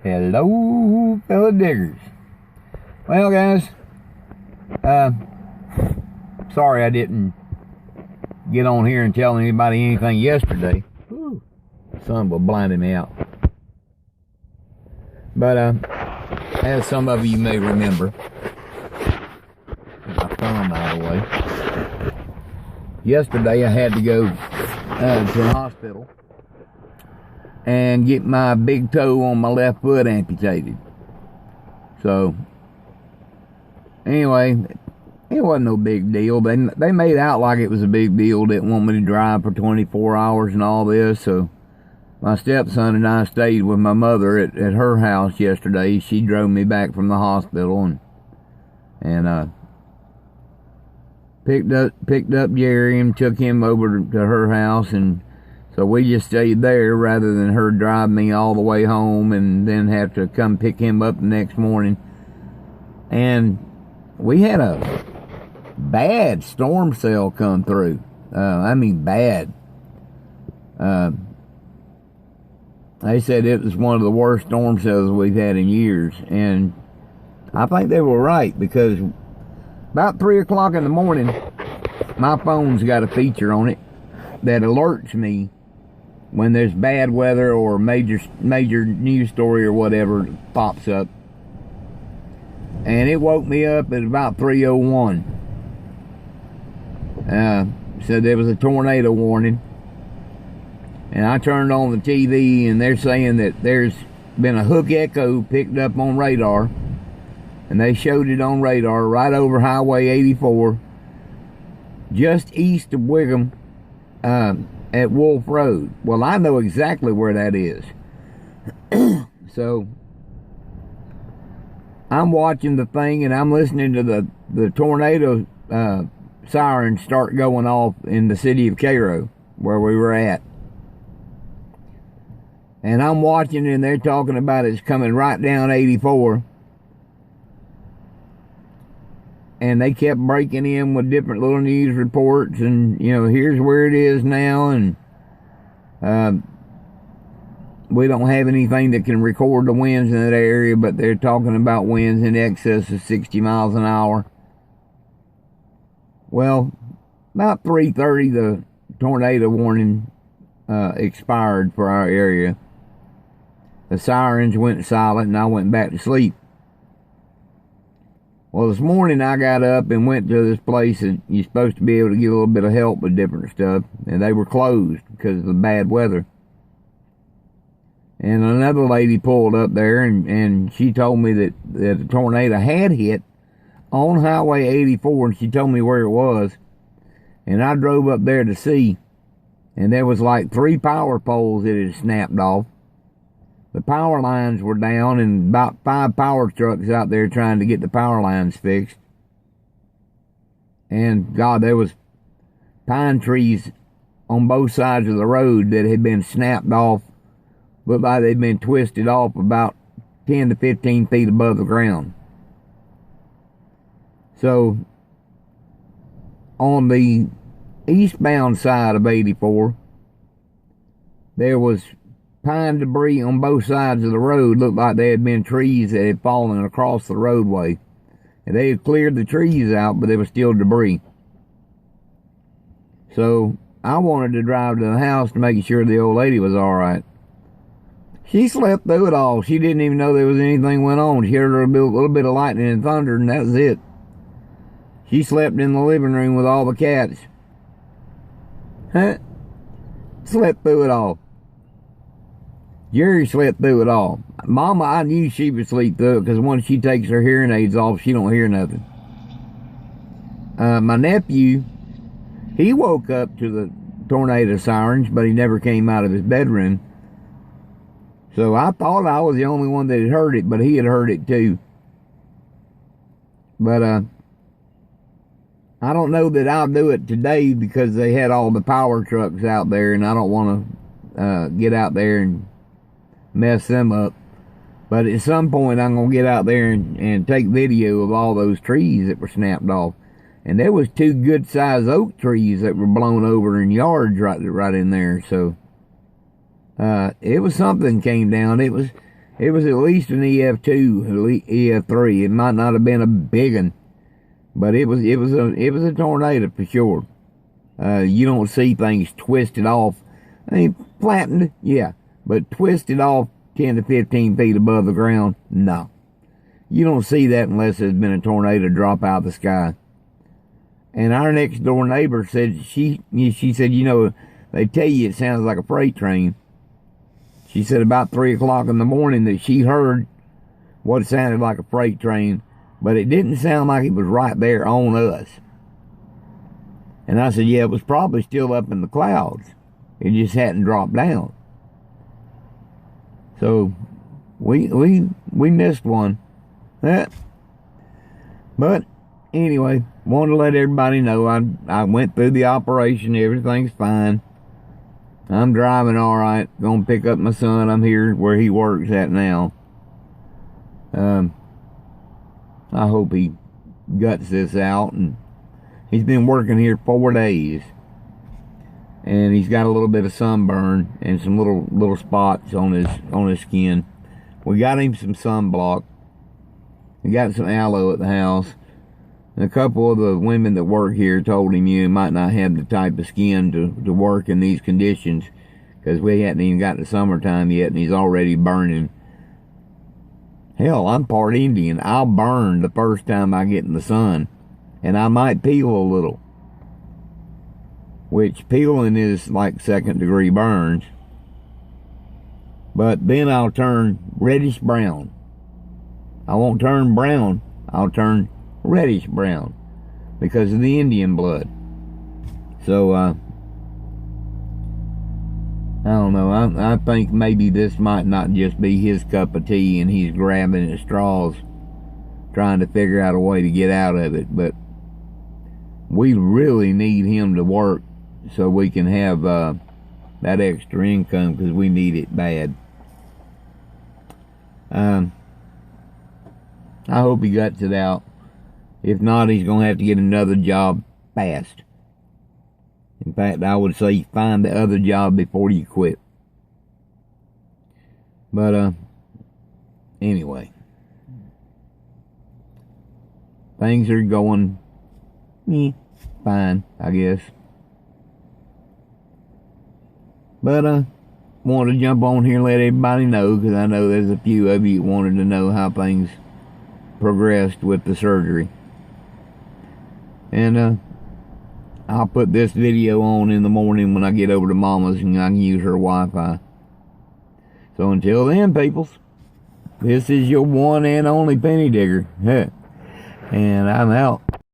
Hello, fellow diggers. Well, guys, sorry I didn't get on here and tell anybody anything yesterday. Whew, sun was blinding me out. But as some of you may remember, my thumb out of the way. Yesterday I had to go to the hospital and get my big toe on my left foot amputated. So anyway, it wasn't no big deal. They made out like it was a big deal. Didn't want me to drive for 24 hours and all this. So my stepson and I stayed with my mother at her house yesterday. She drove me back from the hospital and picked up Jerry and took him over to her house, and so we just stayed there rather than her drive me all the way home and then have to come pick him up the next morning. And we had a bad storm cell come through. I mean bad. They said it was one of the worst storm cells we've had in years, and I think they were right, because about 3 o'clock in the morning, my phone's got a feature on it that alerts me when there's bad weather or major news story or whatever pops up. And it woke me up at about 3:01. Said there was a tornado warning. And I turned on the TV, and they're saying that there's been a hook echo picked up on radar. And they showed it on radar right over Highway 84, just east of Wiggum, at Wolf Road. Well, I know exactly where that is. So I'm watching the thing, and I'm listening to the tornado sirens start going off in the city of Cairo, where we were at. And I'm watching, and they're talking about it's coming right down 84. And they kept breaking in with different little news reports, and, you know, here's where it is now, and we don't have anything that can record the winds in that area, but they're talking about winds in excess of 60 miles an hour. Well, about 3:30, the tornado warning expired for our area. The sirens went silent, and I went back to sleep. Well, this morning I got up and went to this place that you're supposed to be able to get a little bit of help with different stuff, and they were closed because of the bad weather. And another lady pulled up there, and she told me that the tornado had hit on Highway 84, and she told me where it was. And I drove up there to see, and there was like 3 power poles that had snapped off. The power lines were down, and about 5 power trucks out there trying to get the power lines fixed. And God, there was pine trees on both sides of the road that had been snapped off. Looked like they'd been twisted off about 10 to 15 feet above the ground. So on the eastbound side of 84, there was pine debris on both sides of the road. Looked like they had been trees that had fallen across the roadway. And they had cleared the trees out, but there was still debris. So I wanted to drive to the house to make sure the old lady was all right. She slept through it all. She didn't even know there was anything went on. She heard a little bit of lightning and thunder, and that was it. She slept in the living room with all the cats. Slept through it all. Jerry slept through it all. Mama, I knew she would sleep through it, because once she takes her hearing aids off, she don't hear nothing. My nephew, he woke up to the tornado sirens, but he never came out of his bedroom. So I thought I was the only one that had heard it, but he had heard it too. But I don't know that I'll do it today, because they had all the power trucks out there, and I don't want to get out there and mess them up. But at some point I'm going to get out there and take video of all those trees that were snapped off. And there was 2 good sized oak trees that were blown over in yards right in there. So it was something came down. It was at least an EF2, EF3. It might not have been a big one, but it was a tornado for sure. You don't see things twisted off. I mean, flattened, yeah, but twisted off 10 to 15 feet above the ground, no. You don't see that unless there's been a tornado drop out of the sky. And our next door neighbor said, she said, you know, they tell you it sounds like a freight train. She said about 3 o'clock in the morning that she heard what sounded like a freight train, but it didn't sound like it was right there on us. And I said, yeah, it was probably still up in the clouds. It just hadn't dropped down. So we missed one. But anyway, wanted to let everybody know I went through the operation. Everything's fine. I'm driving all right. Gonna pick up my son. I'm here where he works at now. I hope he guts this out. And he's been working here 4 days, and he's got a little bit of sunburn and some little spots on his skin. We got him some sunblock. We got some aloe at the house. And a couple of the women that work here told him you might not have the type of skin to work in these conditions, because we hadn't even got to summertime yet and he's already burning. Hell, I'm part Indian. I'll burn the first time I get in the sun, and I might peel a little, which peeling is like 2nd degree burns. But then I'll turn reddish brown. I won't turn brown, I'll turn reddish brown because of the Indian blood. So I don't know, I think maybe this might not just be his cup of tea and he's grabbing at straws trying to figure out a way to get out of it. But we really need him to work so we can have that extra income, because we need it bad. I hope he guts it out. If not, he's going to have to get another job fast. In fact, I would say find the other job before you quit. But, anyway. Things are going fine, I guess. But, wanted to jump on here and let everybody know, because I know there's a few of you that wanted to know how things progressed with the surgery. And I'll put this video on in the morning when I get over to Mama's and I can use her Wi-Fi. So until then, peoples, this is your one and only Penny Digger. And I'm out.